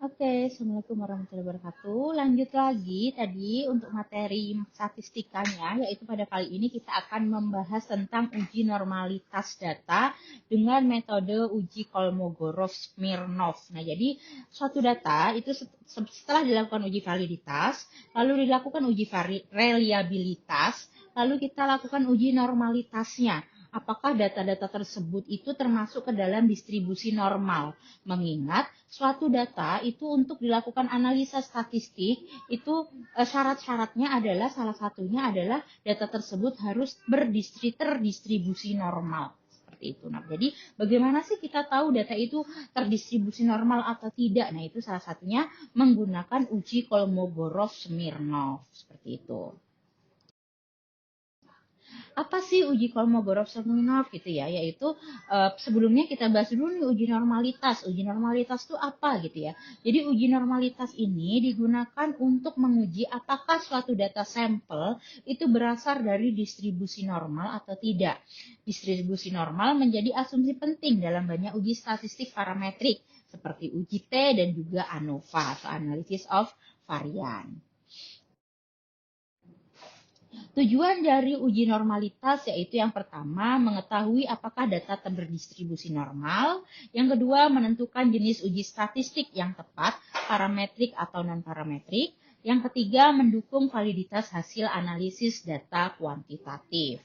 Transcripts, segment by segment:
Oke, Assalamualaikum warahmatullahi wabarakatuh. Lanjut lagi tadi untuk materi statistikanya, yaitu pada kali ini kita akan membahas tentang uji normalitas data dengan metode uji Kolmogorov-Smirnov. Nah, jadi suatu data itu setelah dilakukan uji validitas, lalu dilakukan uji reliabilitas, lalu kita lakukan uji normalitasnya. Apakah data-data tersebut itu termasuk ke dalam distribusi normal? Mengingat suatu data itu untuk dilakukan analisa statistik itu syarat-syaratnya adalah salah satunya adalah data tersebut harus terdistribusi normal seperti itu. Nah, jadi bagaimana sih kita tahu data itu terdistribusi normal atau tidak? Nah, itu salah satunya menggunakan uji Kolmogorov-Smirnov seperti itu. Apa sih uji Kolmogorov-Smirnov gitu ya? Yaitu sebelumnya kita bahas dulu nih uji normalitas. Uji normalitas itu apa gitu ya? Jadi uji normalitas ini digunakan untuk menguji apakah suatu data sampel itu berasal dari distribusi normal atau tidak. Distribusi normal menjadi asumsi penting dalam banyak uji statistik parametrik seperti uji T dan juga ANOVA atau Analysis of Variance. Tujuan dari uji normalitas yaitu yang pertama mengetahui apakah data berdistribusi normal, yang kedua menentukan jenis uji statistik yang tepat, parametrik atau non-parametrik, yang ketiga mendukung validitas hasil analisis data kuantitatif.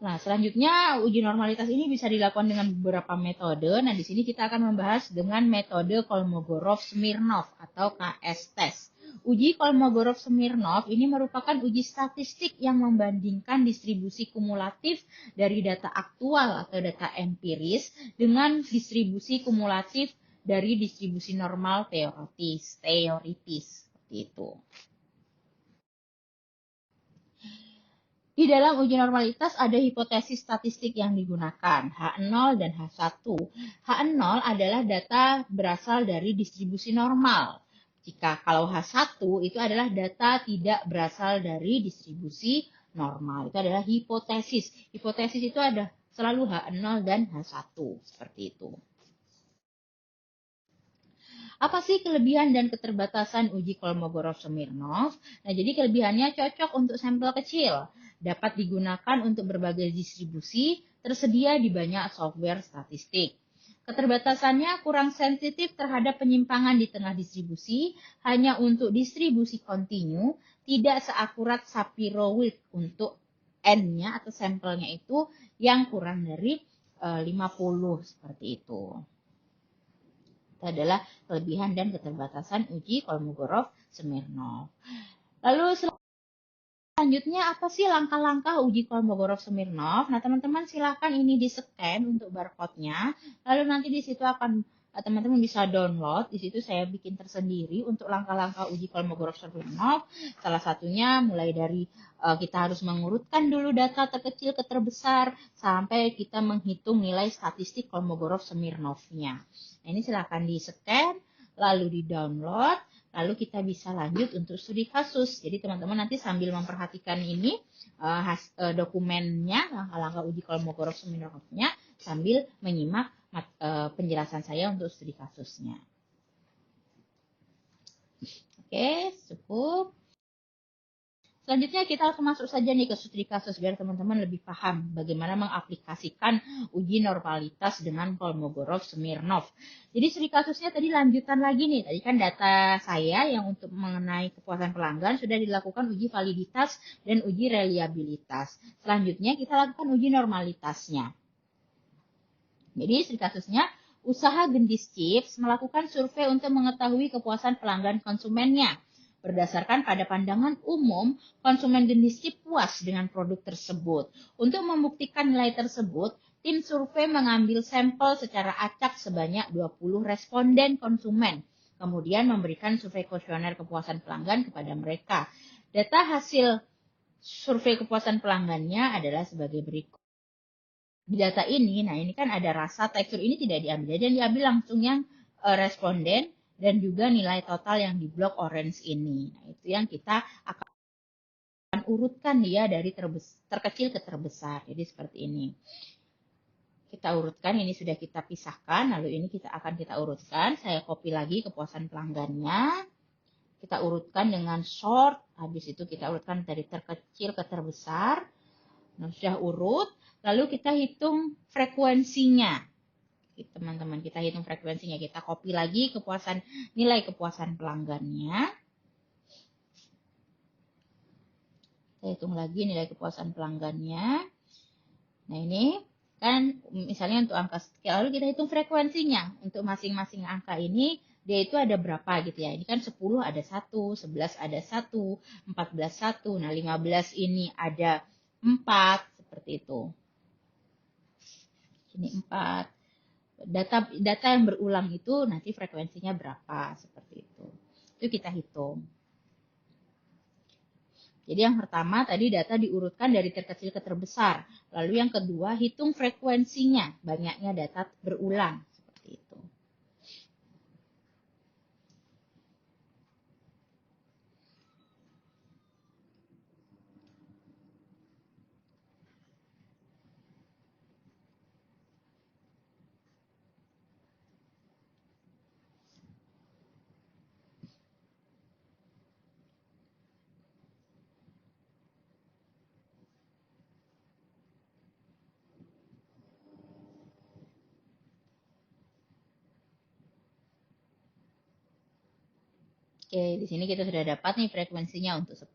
Nah, selanjutnya uji normalitas ini bisa dilakukan dengan beberapa metode. Nah, di sini kita akan membahas dengan metode Kolmogorov-Smirnov atau KS test. Uji Kolmogorov-Smirnov ini merupakan uji statistik yang membandingkan distribusi kumulatif dari data aktual atau data empiris dengan distribusi kumulatif dari distribusi normal teoritis seperti itu. Di dalam uji normalitas ada hipotesis statistik yang digunakan, H0 dan H1. H0 adalah data berasal dari distribusi normal. Jika kalau H1 itu adalah data tidak berasal dari distribusi normal. Itu adalah hipotesis. Hipotesis itu ada selalu H0 dan H1 seperti itu. Apa sih kelebihan dan keterbatasan uji Kolmogorov-Smirnov? Nah, jadi kelebihannya cocok untuk sampel kecil, dapat digunakan untuk berbagai distribusi, tersedia di banyak software statistik. Keterbatasannya kurang sensitif terhadap penyimpangan di tengah distribusi, hanya untuk distribusi kontinu, tidak seakurat Shapiro-Wilk untuk N-nya atau sampelnya itu yang kurang dari 50 seperti itu. Itu adalah kelebihan dan keterbatasan uji Kolmogorov-Smirnov. Lalu selanjutnya apa sih langkah-langkah uji Kolmogorov-Smirnov? Nah, teman-teman silahkan ini di-scan untuk barcode-nya. Lalu nanti di situ akan teman-teman bisa download. Di situ saya bikin tersendiri untuk langkah-langkah uji Kolmogorov-Smirnov. Salah satunya mulai dari kita harus mengurutkan dulu data terkecil ke terbesar sampai kita menghitung nilai statistik Kolmogorov-Smirnov-nya. Nah, ini silahkan di-scan, lalu di-download, lalu kita bisa lanjut untuk studi kasus. Jadi teman-teman nanti sambil memperhatikan ini dokumennya, langkah-langkah uji Kolmogorov-Smirnov-nya, sambil menyimak penjelasan saya untuk studi kasusnya. Oke, cukup. Selanjutnya kita langsung masuk saja nih ke studi kasus biar teman-teman lebih paham bagaimana mengaplikasikan uji normalitas dengan Kolmogorov-Smirnov. Jadi studi kasusnya tadi lanjutan lagi nih. Tadi kan data saya yang untuk mengenai kepuasan pelanggan sudah dilakukan uji validitas dan uji reliabilitas. Selanjutnya kita lakukan uji normalitasnya. Jadi studi kasusnya usaha Gendis Chips melakukan survei untuk mengetahui kepuasan pelanggan konsumennya. Berdasarkan pada pandangan umum, konsumen Gendis Chips puas dengan produk tersebut. Untuk membuktikan nilai tersebut, tim survei mengambil sampel secara acak sebanyak 20 responden konsumen. Kemudian memberikan survei kuesioner kepuasan pelanggan kepada mereka. Data hasil survei kepuasan pelanggannya adalah sebagai berikut. Di data ini, nah ini kan ada rasa, tekstur ini tidak diambil. Jadi diambil langsung yang responden dan juga nilai total yang di blok orange ini. Nah, itu yang kita akan urutkan dia dari terkecil ke terbesar. Jadi seperti ini. Kita urutkan, ini sudah kita pisahkan, lalu ini akan kita urutkan. Saya copy lagi kepuasan pelanggannya. Kita urutkan dengan sort, habis itu kita urutkan dari terkecil ke terbesar. Nah, sudah urut, lalu kita hitung frekuensinya. Teman-teman, kita hitung frekuensinya. Kita copy lagi nilai kepuasan pelanggannya. Kita hitung lagi nilai kepuasan pelanggannya. Nah, ini kan misalnya untuk angka sekian, lalu kita hitung frekuensinya. Untuk masing-masing angka ini, dia itu ada berapa gitu ya. Ini kan 10 ada 1, 11 ada 1, 14 1. Nah, 15 ini ada 4, seperti itu. Ini 4. Data yang berulang itu nanti frekuensinya berapa, seperti itu. Itu kita hitung. Jadi yang pertama tadi data diurutkan dari terkecil ke terbesar. Lalu yang kedua hitung frekuensinya, banyaknya data berulang. Seperti itu. Oke, di sini kita sudah dapat nih frekuensinya untuk 10,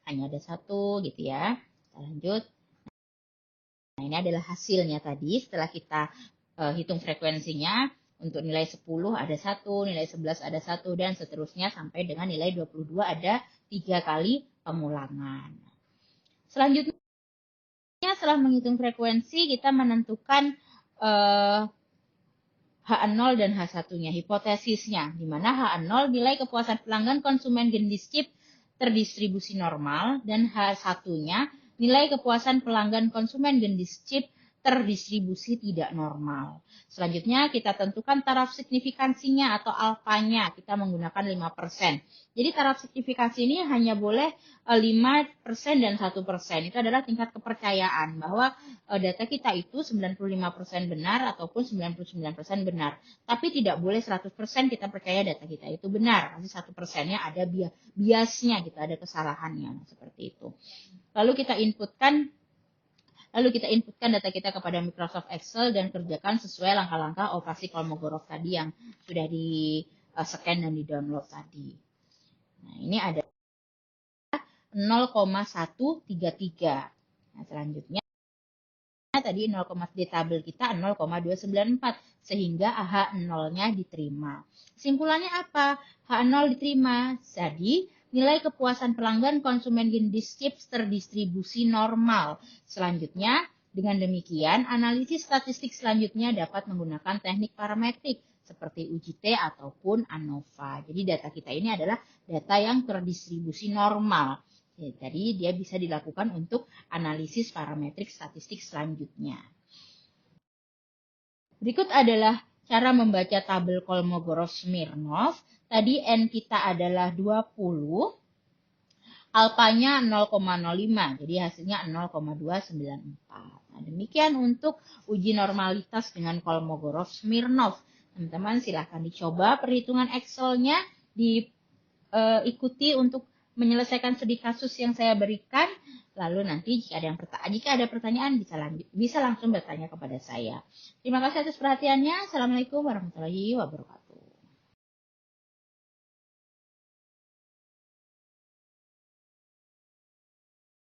hanya ada 1 gitu ya. Kita lanjut. Nah, ini adalah hasilnya tadi setelah kita hitung frekuensinya. Untuk nilai 10 ada 1, nilai 11 ada 1, dan seterusnya sampai dengan nilai 22 ada 3 kali pengulangan. Selanjutnya, setelah menghitung frekuensi, kita menentukan H0 dan H1-nya, hipotesisnya, di mana H0 nilai kepuasan pelanggan konsumen jenis chip terdistribusi normal, dan H1-nya nilai kepuasan pelanggan konsumen jenis chip terdistribusi tidak normal. Selanjutnya kita tentukan taraf signifikansinya atau alfanya, kita menggunakan 5%. Jadi taraf signifikansi ini hanya boleh 5% dan 1%. Itu adalah tingkat kepercayaan bahwa data kita itu 95% benar ataupun 99% benar. Tapi tidak boleh 100% kita percaya data kita itu benar. Pasti 1%-nya ada biasnya, gitu, ada kesalahannya. Seperti itu. Lalu kita inputkan data kita kepada Microsoft Excel dan kerjakan sesuai langkah-langkah operasi Kolmogorov tadi yang sudah di-scan dan di-download tadi. Nah, ini ada 0,133. Nah, selanjutnya tadi di tabel kita 0,294 sehingga H0-nya diterima. Kesimpulannya apa? H0 diterima. Jadi nilai kepuasan pelanggan konsumen jenis chips terdistribusi normal. Selanjutnya, dengan demikian, analisis statistik selanjutnya dapat menggunakan teknik parametrik seperti UJT ataupun ANOVA. Jadi data kita ini adalah data yang terdistribusi normal. Jadi dia bisa dilakukan untuk analisis parametrik statistik selanjutnya. Berikut adalah cara membaca tabel Kolmogorov-Smirnov. Tadi N kita adalah 20, alfanya 0,05, jadi hasilnya 0,294. Nah, demikian untuk uji normalitas dengan Kolmogorov-Smirnov. Teman-teman silahkan dicoba perhitungan Excel-nya, diikuti untuk menyelesaikan studi kasus yang saya berikan. Lalu nanti jika ada pertanyaan bisa langsung bertanya kepada saya. Terima kasih atas perhatiannya. Assalamualaikum warahmatullahi wabarakatuh.